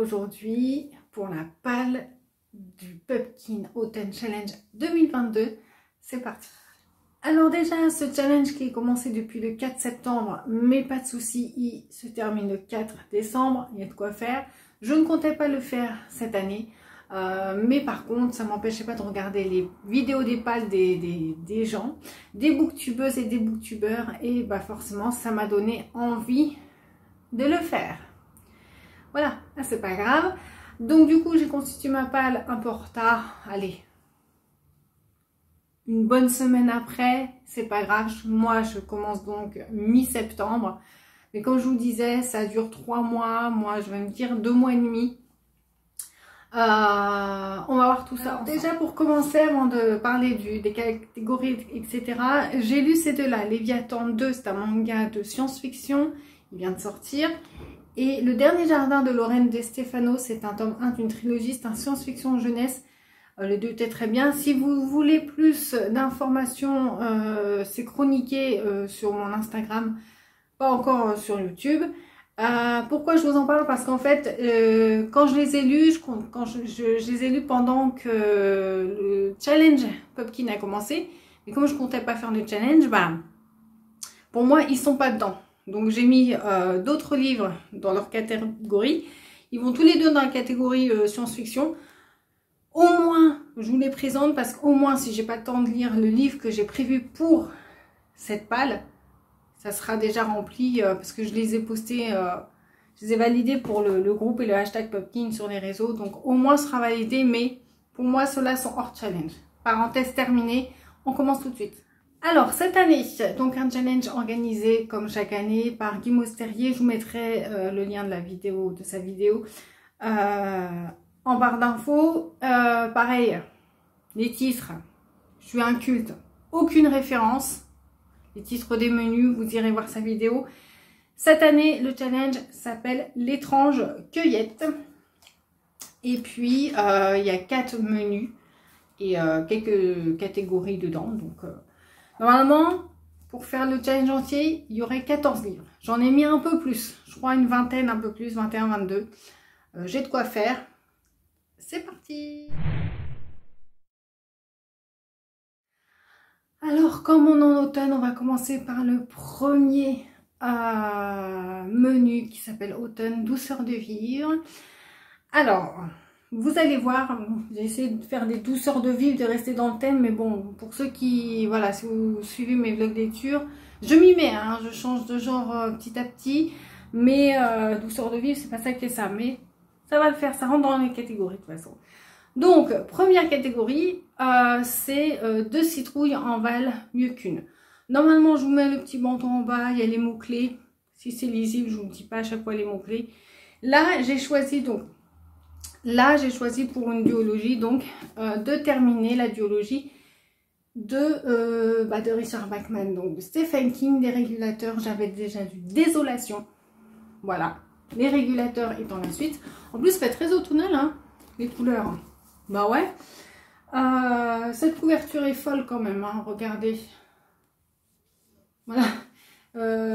aujourd'hui pour la palle du Pumpkin Autumn Challenge 2022. C'est parti. Alors déjà, ce challenge qui est commencé depuis le 4 septembre, mais pas de souci, il se termine le 4 décembre, il y a de quoi faire. Je ne comptais pas le faire cette année, mais par contre, ça ne m'empêchait pas de regarder les vidéos des pales des gens, des booktubeuses et des booktubeurs, et bah forcément, ça m'a donné envie de le faire. Voilà, c'est pas grave. Donc du coup, j'ai constitué ma palle un peu en retard. Allez, une bonne semaine après, c'est pas grave. Moi, je commence donc mi-septembre. Mais comme je vous disais, ça dure 3 mois. Moi, je vais me dire 2 mois et demi. On va voir tout ça. Alors, déjà, pour commencer, avant de parler des catégories, etc., j'ai lu ces deux-là. Léviathan 2, c'est un manga de science-fiction. Il vient de sortir. Et Le Dernier Jardin de Lorraine De Stefano, c'est un tome 1 d'une trilogie, c'est un science-fiction jeunesse. Les deux étaient très bien. Si vous voulez plus d'informations, c'est chroniqué sur mon Instagram, pas encore sur YouTube. Pourquoi je vous en parle? Parce qu'en fait, quand je les ai lus, je les ai lus pendant que le challenge Pumpkin a commencé. Et comme je comptais pas faire le challenge, bah, pour moi, ils sont pas dedans. Donc j'ai mis d'autres livres dans leur catégorie. Ils vont tous les deux dans la catégorie science-fiction. Au moins, je vous les présente parce qu'au moins, si j'ai pas le temps de lire le livre que j'ai prévu pour cette palle, ça sera déjà rempli parce que je les ai postés, je les ai validés pour le groupe et le hashtag Pumpkin sur les réseaux. Donc au moins, ce sera validé, mais pour moi, ceux-là sont hors challenge. Parenthèse terminée, on commence tout de suite. Alors, cette année, donc un challenge organisé comme chaque année par Guy Mosterier. Je vous mettrai le lien de la vidéo, de sa vidéo en barre d'infos. Pareil, les titres, je suis un culte, aucune référence. Les titres des menus, vous irez voir sa vidéo. Cette année, le challenge s'appelle l'étrange cueillette. Et puis, il y a 4 menus et quelques catégories dedans. Donc, normalement, pour faire le challenge entier, il y aurait 14 livres. J'en ai mis un peu plus, je crois une vingtaine, un peu plus, 21, 22. J'ai de quoi faire. C'est parti! Alors, comme on est en automne, on va commencer par le premier menu qui s'appelle Automne, douceur de vivre. Alors, vous allez voir, j'ai essayé de faire des douceurs de vivre, de rester dans le thème, mais bon, pour ceux qui, voilà, si vous suivez mes vlogs lecture, je m'y mets, hein, je change de genre petit à petit, mais douceur de vivre, c'est pas ça qui est ça, mais ça va le faire, ça rentre dans les catégories de toute façon. Donc, première catégorie, c'est 2 citrouilles en valent mieux qu'une. Normalement, je vous mets le petit bandeau en bas, il y a les mots-clés. Si c'est lisible, je ne vous dis pas à chaque fois les mots-clés. Là, j'ai choisi donc, pour une duologie, donc, de terminer la duologie de Richard Bachman, donc de Stephen King, des régulateurs. J'avais déjà lu Désolation. Voilà, les régulateurs étant la suite. En plus, ça fait très automnal, hein, les couleurs. Bah ouais. Cette couverture est folle quand même, hein, regardez. Voilà.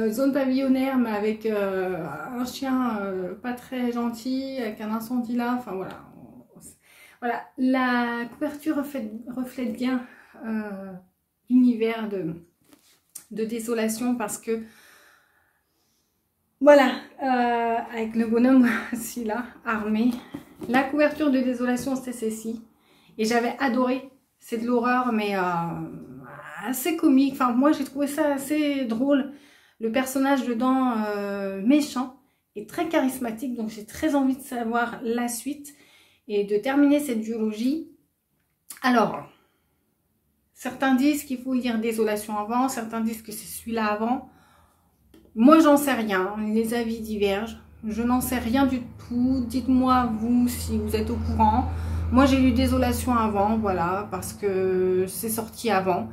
Zone pavillonnaire, mais avec un chien pas très gentil, avec un incendie là. Enfin voilà. Voilà. La couverture reflète bien l'univers de Désolation parce que voilà, avec le bonhomme aussi là, armé. La couverture de Désolation, c'était celle-ci. Et j'avais adoré. C'est de l'horreur, mais assez comique. Enfin, moi, j'ai trouvé ça assez drôle. Le personnage dedans, méchant, et très charismatique. Donc, j'ai très envie de savoir la suite et de terminer cette duologie. Alors, certains disent qu'il faut lire Désolation avant. Certains disent que c'est celui-là avant. Moi, j'en sais rien. Les avis divergent. Je n'en sais rien du tout. Dites-moi, vous, si vous êtes au courant. Moi, j'ai lu Désolation avant, voilà, parce que c'est sorti avant.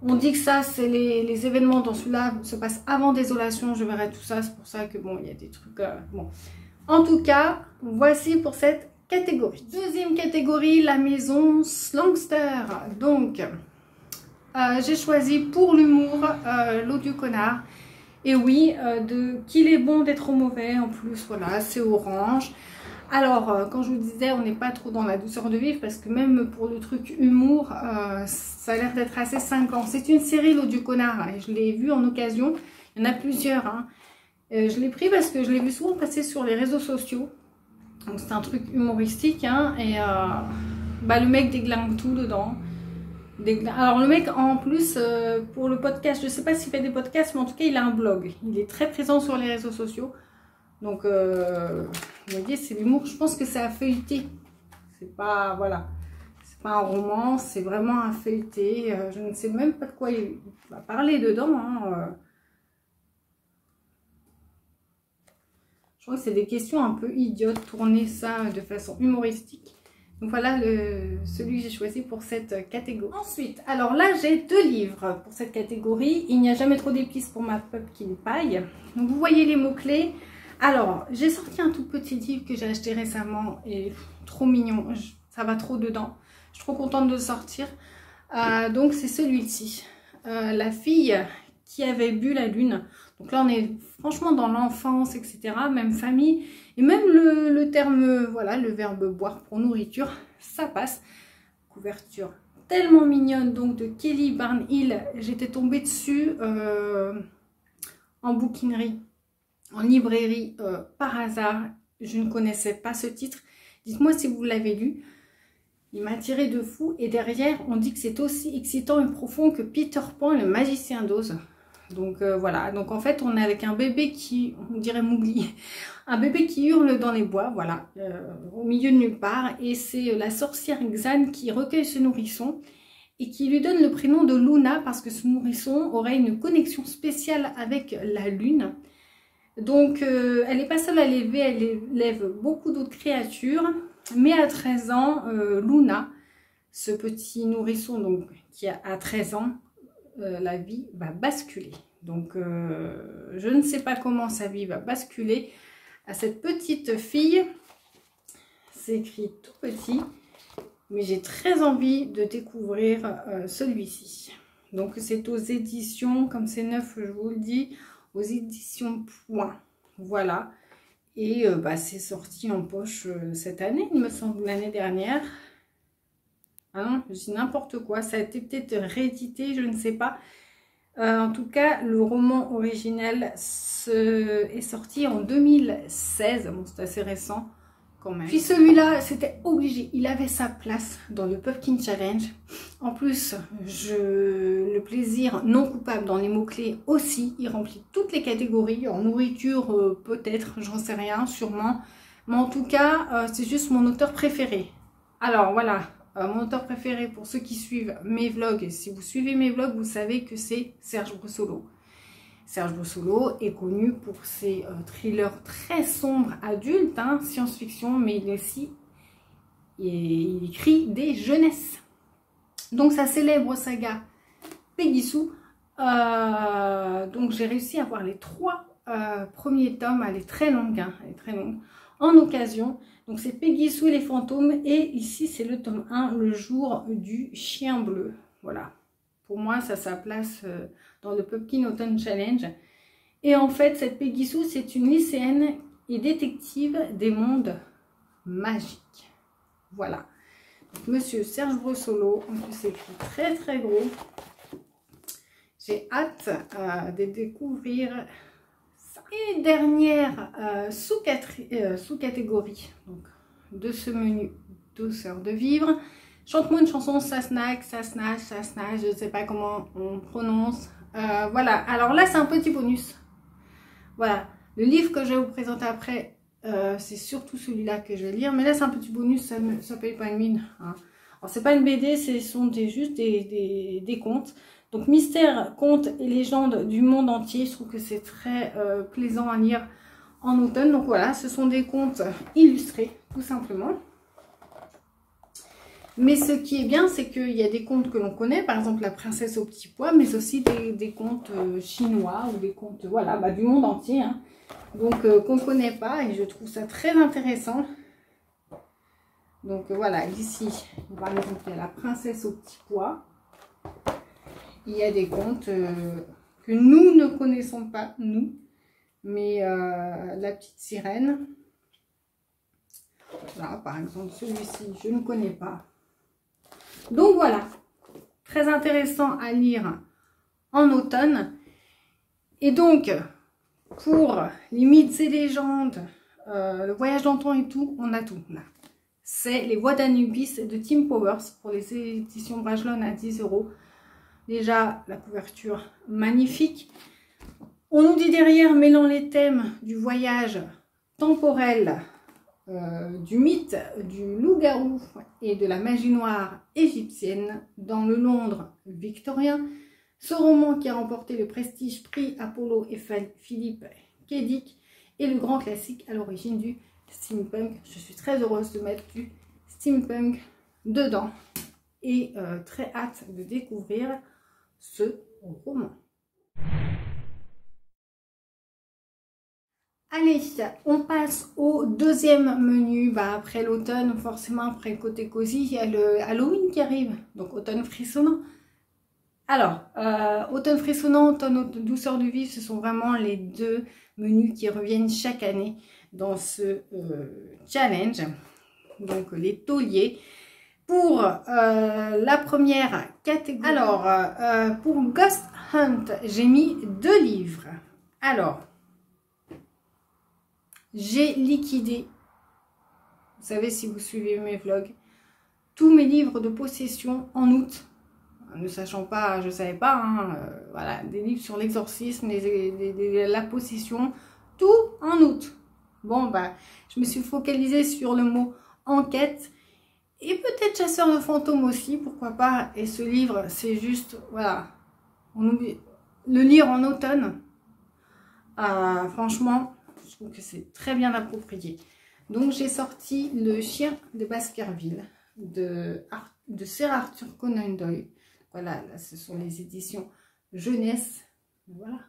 On dit que ça, c'est les événements dans celui-là se passent avant Désolation. Je verrai tout ça. C'est pour ça que, bon, il y a des trucs... bon. En tout cas, voici pour cette catégorie. Deuxième catégorie, la maison Slangster. Donc, j'ai choisi pour l'humour L'odieux connard. Et oui, qu'il est bon d'être mauvais, en plus, voilà, c'est orange. Alors, quand je vous disais, on n'est pas trop dans la douceur de vivre, parce que même pour le truc humour, ça a l'air d'être assez cinglant. C'est une série, L'eau du connard, hein, et je l'ai vue en occasion. Il y en a plusieurs. Hein. Je l'ai pris parce que je l'ai vu souvent passer sur les réseaux sociaux. Donc c'est un truc humoristique, hein, et bah, le mec déglingue tout dedans. Alors le mec, en plus, pour le podcast, je sais pas s'il fait des podcasts, mais en tout cas, il a un blog. Il est très présent sur les réseaux sociaux. Donc, vous voyez, c'est l'humour. Je pense que c'est à feuilleter. C'est pas, voilà, c'est pas un roman, c'est vraiment un feuilleté. Je ne sais même pas de quoi il va parler dedans. Hein. Je crois que c'est des questions un peu idiotes, tourner ça de façon humoristique. Donc voilà celui que j'ai choisi pour cette catégorie. Ensuite, alors là j'ai 2 livres pour cette catégorie. Il n'y a jamais trop d'épices pour ma pumpkin pie. Donc vous voyez les mots-clés. Alors, j'ai sorti un tout petit livre que j'ai acheté récemment et trop mignon, ça va trop dedans. Je suis trop contente de le sortir. Donc c'est celui-ci, La fille qui avait bu la lune. Donc là on est franchement dans l'enfance, etc. Même famille. Et même le terme, voilà, le verbe boire pour nourriture, ça passe. Couverture tellement mignonne donc de Kelly Barnhill. J'étais tombée dessus en bouquinerie. En librairie par hasard, je ne connaissais pas ce titre. Dites-moi si vous l'avez lu. Il m'a tiré de fou. Et derrière, on dit que c'est aussi excitant et profond que Peter Pan, le magicien d'Oz. Donc voilà. Donc en fait, on est avec un bébé qui, on dirait Mowgli, un bébé qui hurle dans les bois, voilà, au milieu de nulle part. Et c'est la sorcière Xan qui recueille ce nourrisson et qui lui donne le prénom de Luna parce que ce nourrisson aurait une connexion spéciale avec la lune. Donc, elle n'est pas seule à l'élever, elle élève beaucoup d'autres créatures. Mais à 13 ans, Luna, ce petit nourrisson donc, qui a 13 ans, la vie va basculer. Donc, je ne sais pas comment sa vie va basculer à cette petite fille. C'est écrit tout petit, mais j'ai très envie de découvrir celui-ci. Donc, c'est aux éditions, comme c'est neuf, je vous le dis, aux éditions Point. Voilà. Et c'est sorti en poche cette année, il me semble, l'année dernière. Ah non, je dis n'importe quoi. Ça a été peut-être réédité, je ne sais pas. En tout cas, le roman original est sorti en 2016. Bon, c'est assez récent quand même. Puis celui-là, c'était obligé. Il avait sa place dans le Pumpkin Challenge. En plus, le plaisir non coupable dans les mots-clés aussi. Il remplit toutes les catégories. En nourriture, peut-être, j'en sais rien, sûrement. Mais en tout cas, c'est juste mon auteur préféré. Alors, voilà. Mon auteur préféré pour ceux qui suivent mes vlogs. Si vous suivez mes vlogs, vous savez que c'est Serge Brussolo. Serge Brussolo est connu pour ses thrillers très sombres adultes, hein, science-fiction, mais il écrit des jeunesses. Donc sa célèbre saga Peggy Sue, donc j'ai réussi à avoir les 3 premiers tomes, elle est très longue, hein, elle est très longue, en occasion. Donc c'est Peggy Sue et les fantômes, et ici c'est le tome 1, Le jour du chien bleu. Voilà, pour moi ça a sa place dans le Pumpkin Autumn Challenge. Et en fait cette Peggy Sue, c'est une lycéenne et détective des mondes magiques. Voilà. Donc, Monsieur Serge Brussolo, en plus c'est écrit très très gros. J'ai hâte de découvrir ça. Et dernière sous-catégorie de ce menu douceur de vivre. Chante-moi une chanson, ça snack, je ne sais pas comment on prononce. Voilà, alors là c'est un petit bonus. Voilà, le livre que je vais vous présenter après, c'est surtout celui-là que je vais lire. Mais là c'est un petit bonus, ça paye pas une mine. Hein. Alors c'est pas une BD, ce sont juste des contes. Donc mystères, contes et légendes du monde entier. Je trouve que c'est très plaisant à lire en automne. Donc voilà, ce sont des contes illustrés, tout simplement. Mais ce qui est bien, c'est qu'il y a des contes que l'on connaît, par exemple La princesse au petit pois, mais aussi des contes chinois ou des contes voilà, du monde entier. Hein. Donc qu'on ne connaît pas, et je trouve ça très intéressant. Donc voilà, ici, par exemple, il y a La princesse au petit pois. Il y a des contes que nous ne connaissons pas, nous, mais La petite sirène. Là, par exemple, celui-ci, je ne connais pas. Donc voilà, très intéressant à lire en automne. Et donc, pour les mythes et légendes, le voyage dans le temps et tout, on a tout là. C'est Les Voix d'Anubis de Tim Powers pour les éditions Brajlon à 10 €. Déjà, la couverture magnifique. On nous dit derrière, mêlant les thèmes du voyage temporel, du mythe du loup-garou et de la magie noire égyptienne dans le Londres victorien. Ce roman qui a remporté le prestige prix Apollo et Philippe K. Dick est le grand classique à l'origine du steampunk. Je suis très heureuse de mettre du steampunk dedans et très hâte de découvrir ce roman. Allez, on passe au deuxième menu. Après l'automne, forcément après le côté cosy, il y a le Halloween qui arrive, donc automne frissonnant. Alors, automne frissonnant, automne douceur de vivre, ce sont vraiment les deux menus qui reviennent chaque année dans ce challenge. Donc les tauliers. Pour la première catégorie, alors pour Ghost Hunt, j'ai mis 2 livres. Alors, j'ai liquidé, vous savez si vous suivez mes vlogs, tous mes livres de possession en août. Ne sachant pas, je ne savais pas, hein, voilà, des livres sur l'exorcisme, la possession, tout en août. Bon, bah, je me suis focalisée sur le mot enquête et peut-être chasseur de fantômes aussi, pourquoi pas. Et ce livre, c'est juste, voilà, on oublie, le lire en automne, franchement, je trouve que c'est très bien approprié. Donc, j'ai sorti Le Chien de Baskerville de Sir Arthur Conan Doyle. Voilà, là, ce sont les éditions jeunesse. Voilà,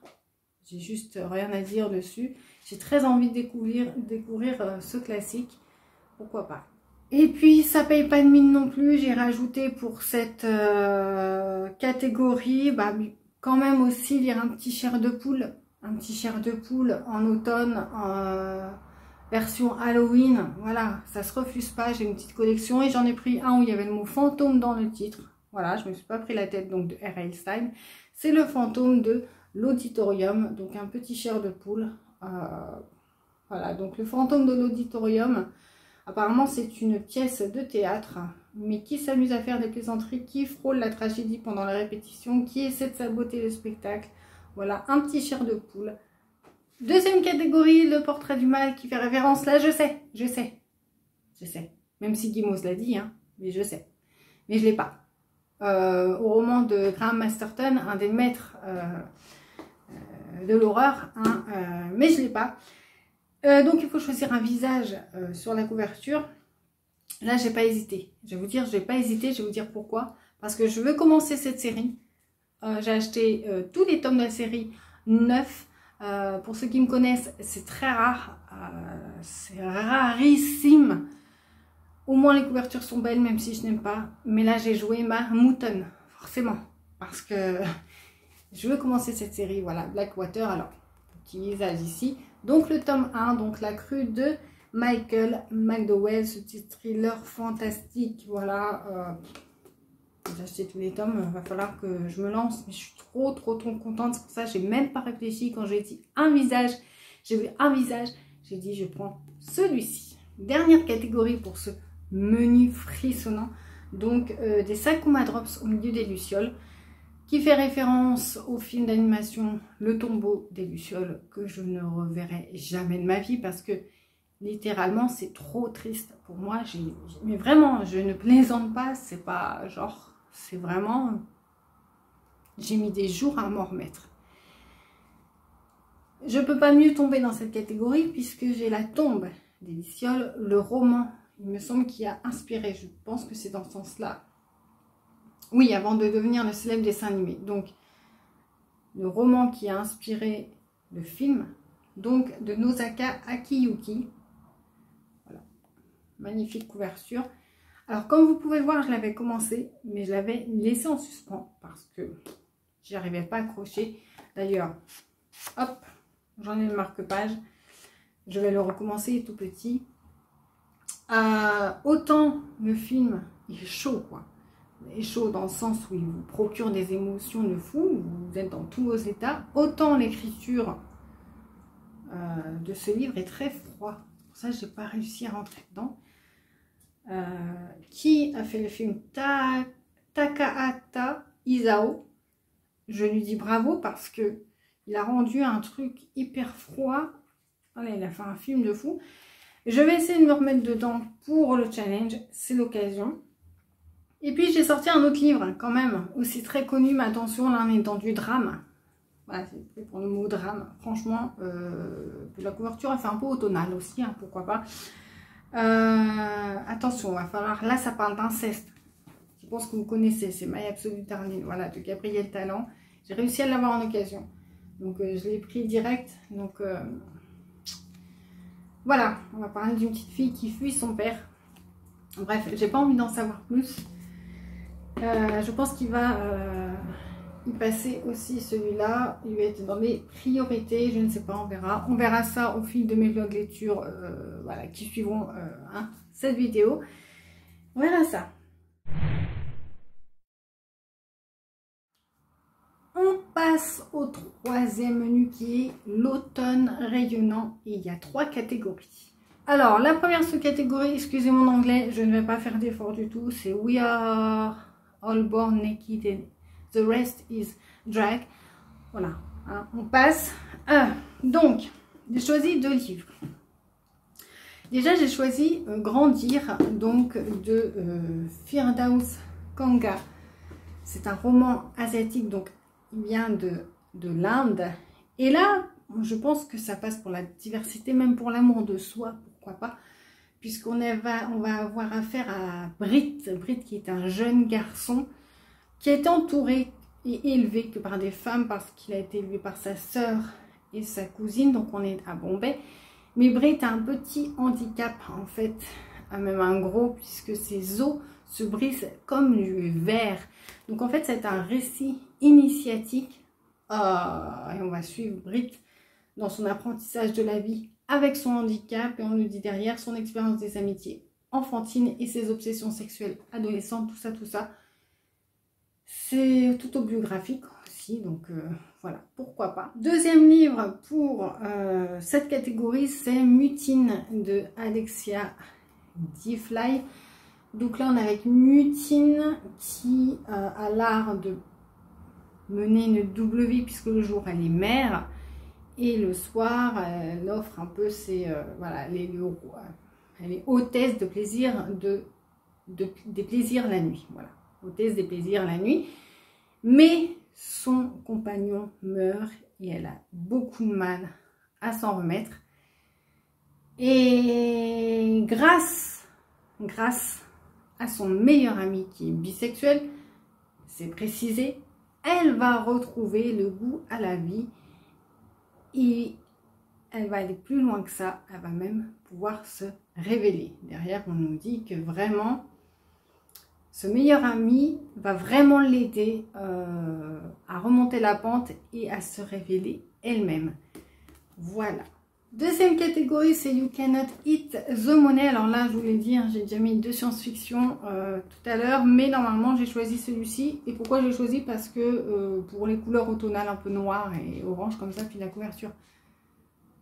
j'ai juste rien à dire dessus. J'ai très envie de découvrir ce classique. Pourquoi pas. Et puis, ça paye pas de mine non plus. J'ai rajouté pour cette catégorie, quand même aussi lire un petit chair de poule. Un petit chair de poule en automne, version Halloween. Voilà, ça se refuse pas. J'ai une petite collection et j'en ai pris un où il y avait le mot fantôme dans le titre. Voilà, je ne me suis pas pris la tête donc de R.L. Stine. C'est le fantôme de l'auditorium, donc un petit chair de poule. Voilà, donc le fantôme de l'auditorium, apparemment c'est une pièce de théâtre, mais qui s'amuse à faire des plaisanteries, qui frôle la tragédie pendant la répétition, qui essaie de saboter le spectacle. Voilà, un petit chair de poule. Deuxième catégorie, le portrait du mal qui fait référence, là je sais. Même si Guimauve l'a dit, hein, mais je sais. Mais je ne l'ai pas. Au roman de Graham Masterton, un des maîtres de l'horreur, hein, mais je ne l'ai pas. Donc il faut choisir un visage sur la couverture. Là, j'ai pas hésité. Je vais vous dire, je vais pas hésiter. Je vais vous dire pourquoi. Parce que je veux commencer cette série. J'ai acheté tous les tomes de la série neufs. Pour ceux qui me connaissent, c'est très rare. C'est rarissime. Au moins les couvertures sont belles, même si je n'aime pas. Mais là, j'ai joué ma moutonne, forcément. Parce que je veux commencer cette série. Voilà, Blackwater. Alors, petit visage ici. Donc, le tome 1, donc La Crue de Michael McDowell. Ce petit thriller fantastique. Voilà. J'ai acheté tous les tomes. Il va falloir que je me lance. Mais je suis trop contente. C'est pour ça que je n'ai même pas réfléchi. Quand j'ai dit un visage, j'ai vu un visage. J'ai dit, je prends celui-ci. Dernière catégorie pour ce menu frissonnant, donc des Sakuma Drops au milieu des lucioles, qui fait référence au film d'animation Le Tombeau des lucioles, que je ne reverrai jamais de ma vie parce que littéralement c'est trop triste pour moi. Mais vraiment, je ne plaisante pas, c'est pas genre, c'est vraiment, j'ai mis des jours à m'en remettre. Je peux pas mieux tomber dans cette catégorie puisque j'ai La Tombe des lucioles, le roman, il me semble, qui a inspiré, je pense que c'est dans ce sens-là. Oui, avant de devenir le célèbre dessin animé. Donc, le roman qui a inspiré le film, donc de Nozaka Akiyuki. Voilà, magnifique couverture. Alors, comme vous pouvez voir, je l'avais commencé, mais je l'avais laissé en suspens parce que j'y arrivais pas à accrocher. D'ailleurs, hop, j'en ai le marque-page. Je vais le recommencer tout petit. Autant le film est chaud, quoi. Il est chaud dans le sens où il vous procure des émotions de fou, vous êtes dans tous vos états. Autant l'écriture de ce livre est très froid. Pour ça, je n'ai pas réussi à rentrer dedans. Qui a fait le film? Takahata Isao. Je lui dis bravo parce que il a rendu un truc hyper froid. Voilà, il a fait un film de fou. Je vais essayer de me remettre dedans pour le challenge, c'est l'occasion. Et puis j'ai sorti un autre livre quand même, aussi très connu, mais attention, là on est dans du drame. Voilà, c'est pour le mot drame. Franchement, la couverture elle fait un peu automnale aussi, hein, pourquoi pas. Attention, va falloir, là ça parle d'inceste. Je pense que vous connaissez, c'est My Absolute Darling, voilà, de Gabriel Talent. J'ai réussi à l'avoir en occasion. Donc je l'ai pris direct, donc... Voilà, on va parler d'une petite fille qui fuit son père. Bref, j'ai pas envie d'en savoir plus. Je pense qu'il va y passer aussi celui-là. Il va être dans mes priorités, je ne sais pas, on verra. On verra ça au fil de mes vlogs lecture voilà, qui suivront hein, cette vidéo. On verra ça. On passe au troisième menu qui est l'automne rayonnant et il y a 3 catégories. Alors la première sous-catégorie, excusez mon anglais, je ne vais pas faire d'effort du tout, c'est We Are All Born Naked and the Rest is Drag. Voilà, hein, on passe. Donc, j'ai choisi 2 livres. Déjà j'ai choisi Grandir, donc de Firdaus Kanga. C'est un roman asiatique, donc il vient de l'Inde. Et là, je pense que ça passe pour la diversité, même pour l'amour de soi, pourquoi pas. Puisqu'on va avoir affaire à Britt. Britt qui est un jeune garçon qui est entouré et élevé que par des femmes parce qu'il a été élevé par sa sœur et sa cousine. Donc on est à Bombay. Mais Britt a un petit handicap en fait, même un gros, puisque ses os se brisent comme du verre. Donc en fait c'est un récit initiatique et on va suivre Britt dans son apprentissage de la vie avec son handicap et on nous dit derrière son expérience des amitiés enfantines et ses obsessions sexuelles adolescentes, tout ça. C'est tout autobiographique aussi, donc voilà, pourquoi pas. Deuxième livre pour cette catégorie, c'est Mutine de Alexia Difly. Donc là, on est avec Mutine qui a l'art de mener une double vie puisque le jour, elle est mère et le soir, elle offre un peu ses... voilà, elle est hôtesse de plaisir, des plaisirs la nuit. Voilà, hôtesse des plaisirs la nuit. Mais son compagnon meurt et elle a beaucoup de mal à s'en remettre. Et grâce à son meilleur ami qui est bisexuel, c'est précisé, elle va retrouver le goût à la vie et elle va aller plus loin que ça, elle va même pouvoir se révéler. Derrière, on nous dit que vraiment, ce meilleur ami va vraiment l'aider à remonter la pente et à se révéler elle-même. Voilà. Deuxième catégorie, c'est You Cannot Eat the Money. Alors là, je vous l'ai dit, hein, j'ai déjà mis 2 science-fiction tout à l'heure, mais normalement, j'ai choisi celui-ci. Et pourquoi j'ai choisi? Parce que pour les couleurs automnales un peu noires et orange comme ça, puis la couverture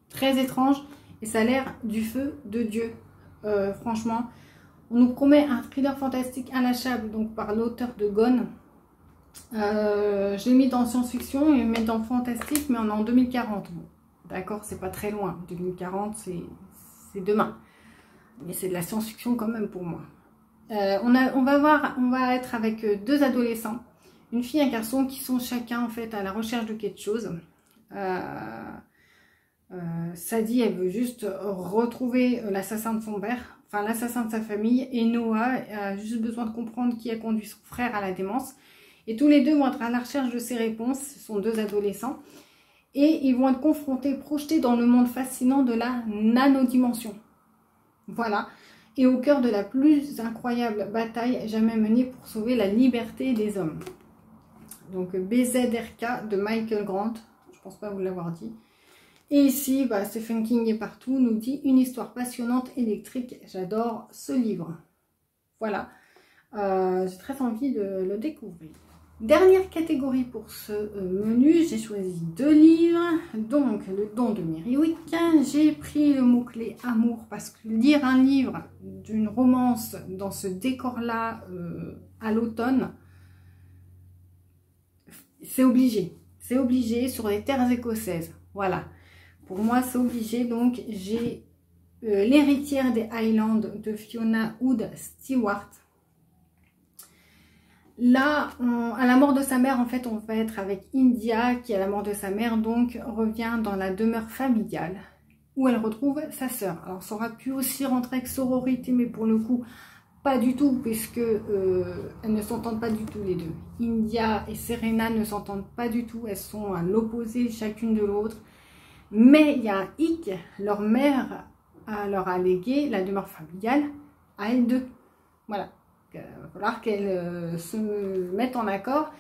très étrange, et ça a l'air du feu de Dieu. Franchement, on nous promet un thriller fantastique inlâchable, donc par l'auteur de Gone. Je l'ai mis dans science-fiction et met dans fantastique, mais on est en 2040. Bon. D'accord, c'est pas très loin. 2040, c'est demain. Mais c'est de la science-fiction quand même pour moi. On va être avec 2 adolescents, une fille et un garçon qui sont chacun en fait à la recherche de quelque chose. Sadie, elle veut juste retrouver l'assassin de son père, enfin l'assassin de sa famille, et Noah a juste besoin de comprendre qui a conduit son frère à la démence. Et tous les deux vont être à la recherche de ces réponses. Ce sont 2 adolescents. Et ils vont être confrontés, projetés dans le monde fascinant de la nanodimension. Voilà. Et au cœur de la plus incroyable bataille jamais menée pour sauver la liberté des hommes. Donc BZRK de Michael Grant. Je pense pas vous l'avoir dit. Et ici, bah, Stephen King est partout, nous dit une histoire passionnante, électrique. J'adore ce livre. Voilà, j'ai très envie de le découvrir. Dernière catégorie pour ce menu, j'ai choisi 2 livres. Donc, Le Don de Mériwick. J'ai pris le mot-clé amour parce que lire un livre d'une romance dans ce décor-là à l'automne, c'est obligé. C'est obligé sur les terres écossaises. Voilà. Pour moi, c'est obligé. Donc, j'ai L'héritière des Highlands de Fiona Wood Stewart. Là, à la mort de sa mère, en fait, on va être avec India, qui à la mort de sa mère, donc, revient dans la demeure familiale, où elle retrouve sa sœur. Alors, ça aurait pu aussi rentrer avec sororité, mais pour le coup, pas du tout, puisque elles ne s'entendent pas du tout, les deux. India et Serena ne s'entendent pas du tout, elles sont à l'opposé chacune de l'autre. Mais il y a un hic, leur mère leur a légué la demeure familiale à elles deux. Voilà. Il va falloir qu'elles se mettent en accord.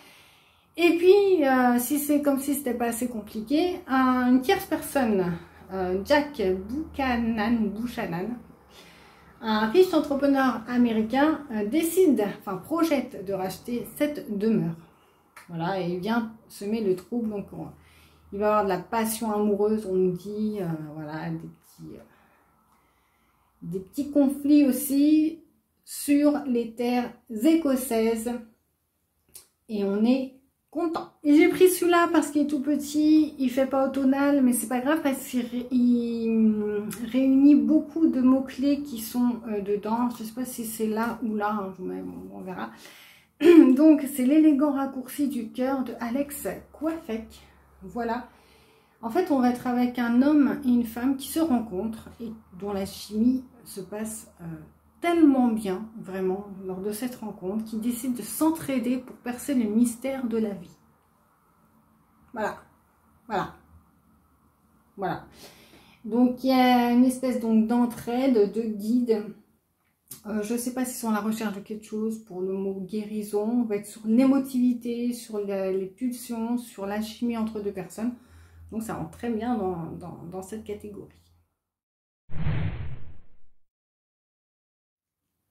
Et puis, si c'est comme si c'était pas assez compliqué, une tierce personne, Jack Buchanan, un riche entrepreneur américain, projette de racheter cette demeure. Voilà, et il vient semer le trouble. Donc, il va y avoir de la passion amoureuse, on nous dit, voilà, des petits conflits aussi sur les terres écossaises, et on est content. Et j'ai pris celui-là parce qu'il est tout petit, il fait pas automnal, mais c'est pas grave parce qu'il réunit beaucoup de mots-clés qui sont dedans. Je sais pas si c'est là ou là, hein, on verra. Donc c'est l'élégant raccourci du cœur de Alex Quaffec. Voilà. En fait, on va être avec un homme et une femme qui se rencontrent et dont la chimie se passe tellement bien, vraiment, lors de cette rencontre, qui décident de s'entraider pour percer le mystère de la vie. Voilà, voilà, voilà. Donc, il y a une espèce d'entraide, de guide. Je ne sais pas s'ils sont à la recherche de quelque chose pour le mot guérison. On va être sur l'émotivité, sur les pulsions, sur la chimie entre deux personnes. Donc, ça rentre très bien dans cette catégorie.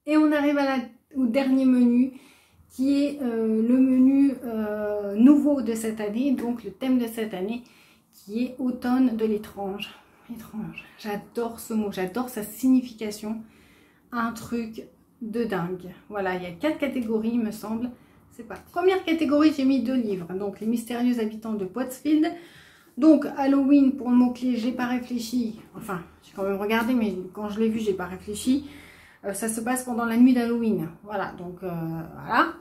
Et on arrive au dernier menu, qui est le menu nouveau de cette année, donc le thème de cette année, qui est automne de l'étrange. Étrange, j'adore ce mot, j'adore sa signification, un truc de dingue. Voilà, il y a 4 catégories, il me semble. C'est parti. Première catégorie, j'ai mis 2 livres, donc Les mystérieux habitants de Pottsfield. Donc Halloween, pour le mot-clé, j'ai pas réfléchi, enfin, j'ai quand même regardé, mais quand je l'ai vu, j'ai pas réfléchi. Ça se passe pendant la nuit d'Halloween. Voilà, donc voilà.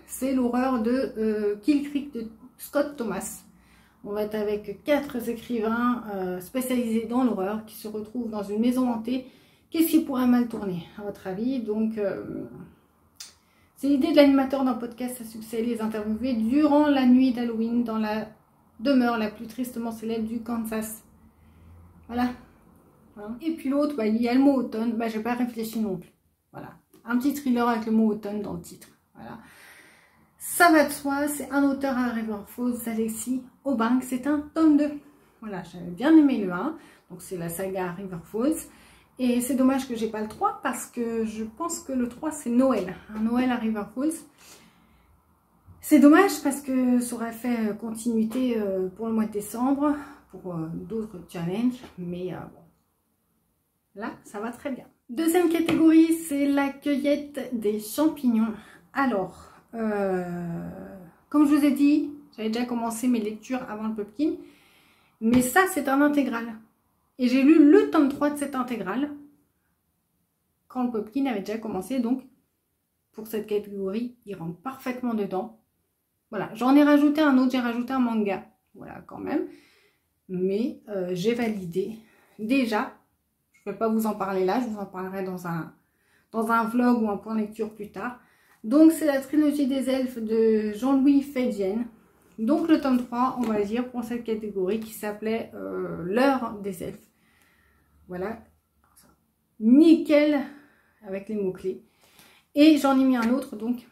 C'est l'horreur de Kill Creek de Scott Thomas. On va être avec 4 écrivains spécialisés dans l'horreur qui se retrouvent dans une maison hantée. Qu'est-ce qui pourrait mal tourner, à votre avis? Donc, c'est l'idée de l'animateur d'un podcast à succès, les interviewer durant la nuit d'Halloween dans la demeure la plus tristement célèbre du Kansas. Voilà. Et puis l'autre, bah, il y a le mot automne. Bah, je n'ai pas réfléchi non plus. Voilà. Un petit thriller avec le mot automne dans le titre. Voilà. Ça va de soi. C'est un auteur à River Falls, Alexis Aubin. C'est un tome 2. Voilà. J'avais bien aimé le 1. Donc c'est la saga River Falls. Et c'est dommage que j'ai pas le 3 parce que je pense que le 3 c'est Noël. Un Noël à River Falls. C'est dommage parce que ça aurait fait continuité pour le mois de décembre. Pour d'autres challenges. Mais bon. Là, ça va très bien. Deuxième catégorie, c'est la cueillette des champignons. Alors, comme je vous ai dit, j'avais déjà commencé mes lectures avant le Pumpkin. Mais ça, c'est un intégral. Et j'ai lu le tome 3 de cette intégrale quand le Pumpkin avait déjà commencé. Donc, pour cette catégorie, il rentre parfaitement dedans. Voilà, j'en ai rajouté un autre, j'ai rajouté un manga. Voilà, quand même. Mais j'ai validé. Déjà, je ne vais pas vous en parler là, je vous en parlerai dans un vlog ou un point lecture plus tard. Donc, c'est la trilogie des elfes de Jean-Louis Fedjen. Donc, le tome 3, on va dire, pour cette catégorie qui s'appelait L'heure des elfes. Voilà. Nickel avec les mots-clés. Et j'en ai mis un autre, donc,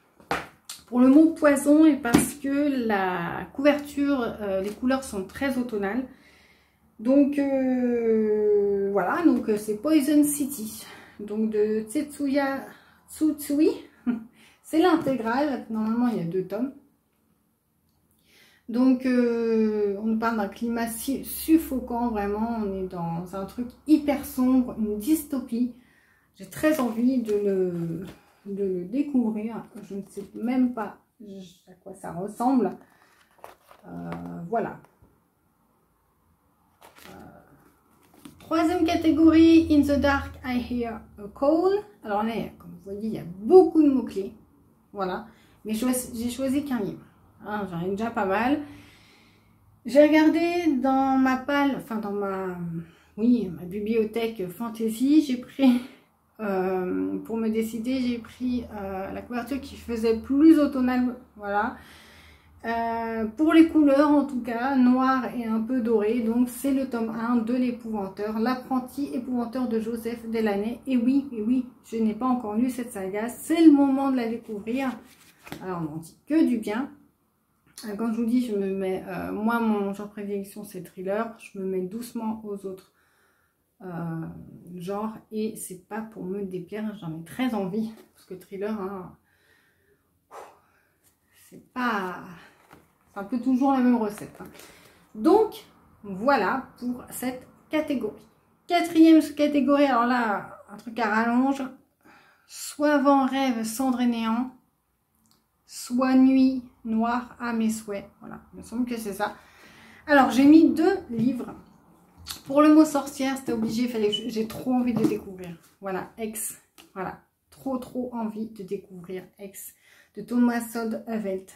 pour le mot poison, et parce que la couverture, les couleurs sont très automnales. Donc voilà, donc c'est Poison City, donc de Tetsuya Tsutsui. C'est l'intégrale, normalement il y a 2 tomes. Donc on nous parle d'un climat suffocant, vraiment, on est dans un truc hyper sombre, une dystopie. J'ai très envie de le découvrir, je ne sais même pas à quoi ça ressemble. Voilà. Troisième catégorie, In the Dark, I Hear a Call. Alors là, comme vous voyez, il y a beaucoup de mots-clés. Voilà. Mais j'ai choisi qu'un livre. Hein, j'en ai déjà pas mal. J'ai regardé dans ma palle, enfin dans ma bibliothèque fantasy, j'ai pris, pour me décider, j'ai pris la couverture qui faisait plus automnale. Voilà. Pour les couleurs en tout cas, noir et un peu doré, donc c'est le tome 1 de l'épouvanteur, l'apprenti épouvanteur de Joseph Delaney. Et oui, je n'ai pas encore lu cette saga, c'est le moment de la découvrir. Alors on n'en dit que du bien. Quand je vous dis, je me mets, moi mon genre prédilection c'est thriller, je me mets doucement aux autres genres et c'est pas pour me déplaire, j'en ai très envie, parce que thriller, hein, c'est pas... un peu toujours la même recette. Hein. Donc, voilà pour cette catégorie. Quatrième catégorie, alors là, un truc à rallonge. Soit vent, rêve, cendre et néant. Soit nuit, noire à mes souhaits. Voilà, il me semble que c'est ça. Alors, j'ai mis 2 livres. Pour le mot sorcière, c'était obligé, j'ai trop envie de découvrir. Voilà, X. Voilà, trop envie de découvrir X de Thomas Sod Avelt.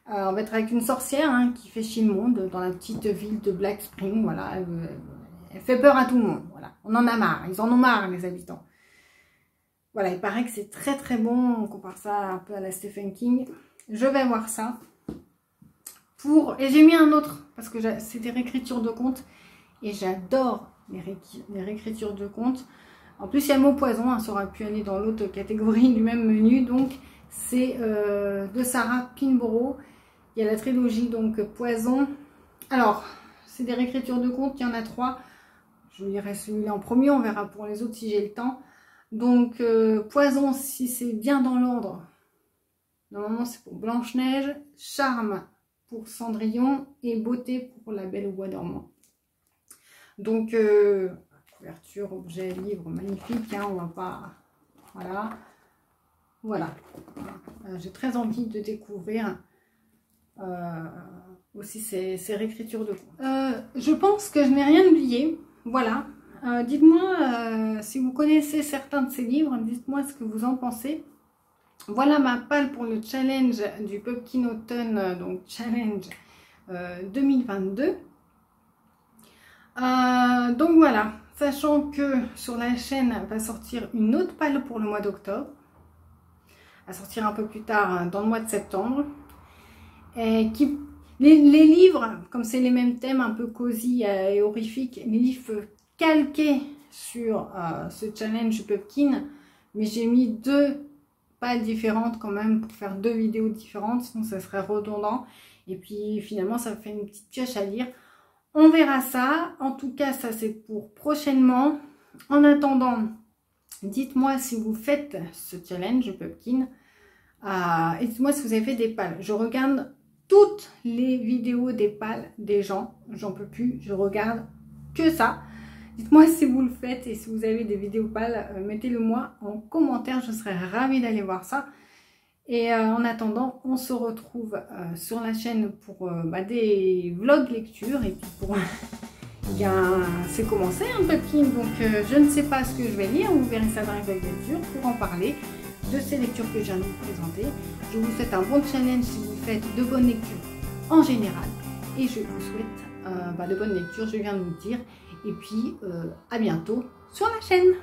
On va être avec une sorcière hein, qui fait chier le monde dans la petite ville de Black Spring. Voilà, elle fait peur à tout le monde. Voilà, on en a marre. Ils en ont marre, les habitants. Voilà, il paraît que c'est très bon. On compare ça un peu à la Stephen King. Je vais voir ça. Et j'ai mis un autre parce que c'est des réécritures de contes et j'adore les réécritures de contes. En plus, il y a le mot poison. Hein, ça aurait pu aller dans l'autre catégorie du même menu. Donc, c'est de Sarah Pinborough. Il y a la trilogie, donc Poison. Alors, c'est des réécritures de contes, il y en a 3. Je lirai celui-là en premier, on verra pour les autres si j'ai le temps. Donc, Poison, si c'est bien dans l'ordre, normalement c'est pour Blanche-Neige. Charme pour Cendrillon et Beauté pour La Belle au Bois dormant. Donc, couverture, objet, livre, magnifique, hein, on va pas... Voilà. J'ai très envie de découvrir... aussi ces réécritures de contes. Je pense que je n'ai rien oublié. Voilà. Dites-moi si vous connaissez certains de ces livres. Dites-moi ce que vous en pensez. Voilà ma palle pour le challenge du Pumpkin Autumn, donc challenge 2022. Donc voilà. Sachant que sur la chaîne va sortir une autre palle pour le mois d'octobre. À sortir un peu plus tard dans le mois de septembre. Les livres, comme c'est les mêmes thèmes, un peu cosy et horrifiques, les livres calqués sur ce challenge Pumpkin, mais j'ai mis 2 pales différentes quand même pour faire 2 vidéos différentes, sinon ça serait redondant. Et puis finalement, ça fait une petite pioche à lire. On verra ça. En tout cas, ça c'est pour prochainement. En attendant, dites-moi si vous faites ce challenge Pumpkin. Et dites-moi si vous avez fait des pales. Je regarde toutes les vidéos des pales des gens, j'en peux plus, je regarde que ça. Dites-moi si vous le faites et si vous avez des vidéos pales, mettez-le moi en commentaire, je serais ravie d'aller voir ça. Et en attendant, on se retrouve sur la chaîne pour des vlogs lecture et puis pour... bien, c'est commencé un Pumpkin, donc je ne sais pas ce que je vais lire, vous verrez ça dans les vlogs lecture pour en parler de ces lectures que je viens de vous présenter. Je vous souhaite un bon challenge si vous faites de bonnes lectures en général. Et je vous souhaite de bonnes lectures, je viens de vous le dire. Et puis à bientôt sur la chaîne.